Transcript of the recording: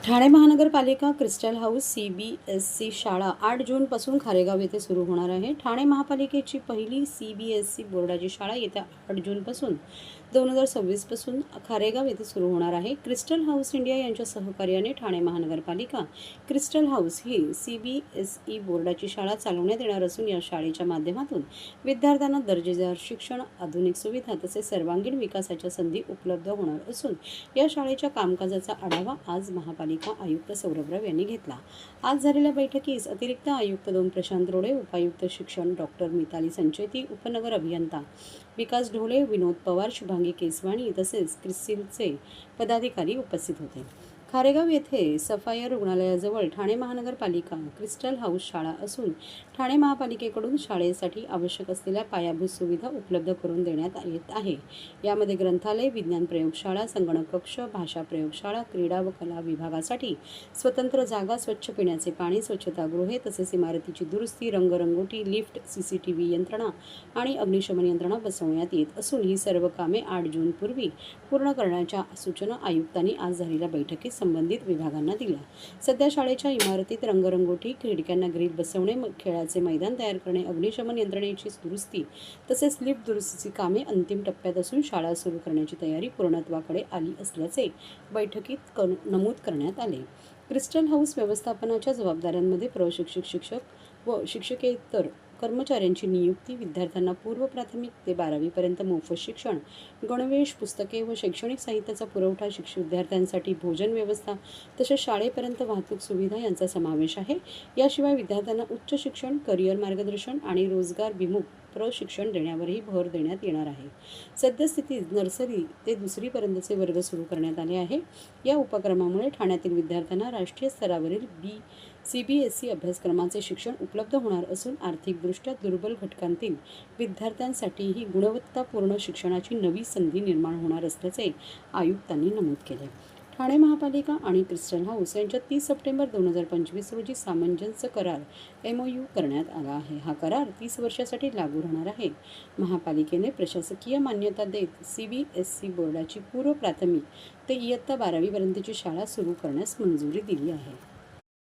ठाणे महानगरपालिका crystal house CBSC शाळा 8 जूनपासून खारेगाव येथे सुरू होणार आहे. ठाणे महापालिकेची पहिली CBSC बोर्डाची शाळा येत्या 8 जूनपासून 2026 पासून खारेगाव येथे सुरू होणार आहे. क्रिस्टल हाऊस इंडिया यांच्या सहकार्याने ठाणे महानगरपालिका क्रिस्टल हाऊस ही CBSE बोर्डाची शाळा चालवण्यात येणार असून या शाळेच्या माध्यमातून विद्यार्थ्यांना दर्जेदार शिक्षण, आधुनिक सुविधा तसेच सर्वांगीण विकासाच्या संधी उपलब्ध होणार असून या शाळेच्या कामकाजाचा आढावा आज महापालिका आयुक्त सौरभ राव यांनी घेतला. आज झालेल्या बैठकीस अतिरिक्त आयुक्त 2 प्रशांत रोडे, उपायुक्त शिक्षण डॉक्टर मिताली संचेती, उपनगर अभियंता विकास ढोले, विनोद पवार, शुभांगी केसवाणी तसेच क्रिसिलचे पदाधिकारी उपस्थित होते. खारेगाव येथे सफायर रुग्णालयाजवळ ठाणे महानगरपालिका क्रिस्टल हाऊस शाळा असून ठाणे महापालिकेकडून शाळेसाठी आवश्यक असलेल्या पायाभूत सुविधा उपलब्ध करून देण्यात येत आहे. यामध्ये ग्रंथालय, विज्ञान प्रयोगशाळा, संगणक कक्ष, भाषा प्रयोगशाळा, क्रीडा व कला विभागासाठी स्वतंत्र जागा, स्वच्छ पिण्याचे पाणी, स्वच्छतागृहे तसेच इमारतीची दुरुस्ती, रंगरंगोटी, लिफ्ट, CCTV यंत्रणा आणि अग्निशमन यंत्रणा बसवण्यात येत असून ही सर्व कामे 8 जूनपूर्वी पूर्ण करण्याच्या सूचना आयुक्तांनी आज झालेल्या बैठकीत संबंधित विभागांना दिल्या. सध्या शाळेच्या इमारतीत रंगरंगोटी, खिडक्यांना ग्रिल बसवणे, खेळाचे मैदान तयार करणे, अग्निशमन यंत्रणेची दुरुस्ती तसेच लिफ्ट दुरुस्तीची कामे अंतिम टप्प्यात असून शाळा सुरू करण्याची तयारी पूर्णत्वाकडे आली असल्याचे बैठकीत नमूद करण्यात आले. क्रिस्टल हाऊस व्यवस्थापनाच्या जबाबदाऱ्यांमध्ये प्रशिक्षक, शिक्षक व शिक्षकेतर कर्मचाऱ्यांची नियुक्ती, विद्यार्थ्यांना पूर्व प्राथमिक ते 12वी पर्यंत मोफत शिक्षण, गणवेश, पुस्तके व शैक्षणिक साहित्याचा पुरवठा, विद्यार्थ्यांसाठी भोजन व्यवस्था तसेच शाळेपर्यंत वाहतूक सुविधा यांचा समावेश आहे. याशिवाय विद्यार्थ्यांना उच्च शिक्षण, करिअर मार्गदर्शन आणि रोजगारभिमुख प्रशिक्षण देण्यावरही भर देण्यात येणार आहे. सद्यस्थितीत नर्सरी ते 2री पर्यंतचे वर्ग सुरू करण्यात आले आहे. या उपक्रमामुळे ठाण्यातील विद्यार्थ्यांना राष्ट्रीय स्तरावरील CBSE अभ्यासक्रमाचे शिक्षण उपलब्ध होणार असून आर्थिकदृष्ट्या दुर्बल घटकांतील विद्यार्थ्यांसाठीही गुणवत्तापूर्ण शिक्षणाची नवी संधी निर्माण होणार असल्याचे आयुक्तांनी नमूद केले. ठाणे महापालिका आणि क्रिस्टल हाऊस यांच्यात 30 सप्टेंबर 2025 रोजी सामंजस्य करार MOU करण्यात आला आहे. हा करार 30 वर्षासाठी लागू राहणार आहे. महापालिकेने प्रशासकीय मान्यता देत CBSE बोर्डाची पूर्व प्राथमिक ते इयत्ता 12वी पर्यंतची शाळा सुरू करण्यास मंजुरी दिली आहे.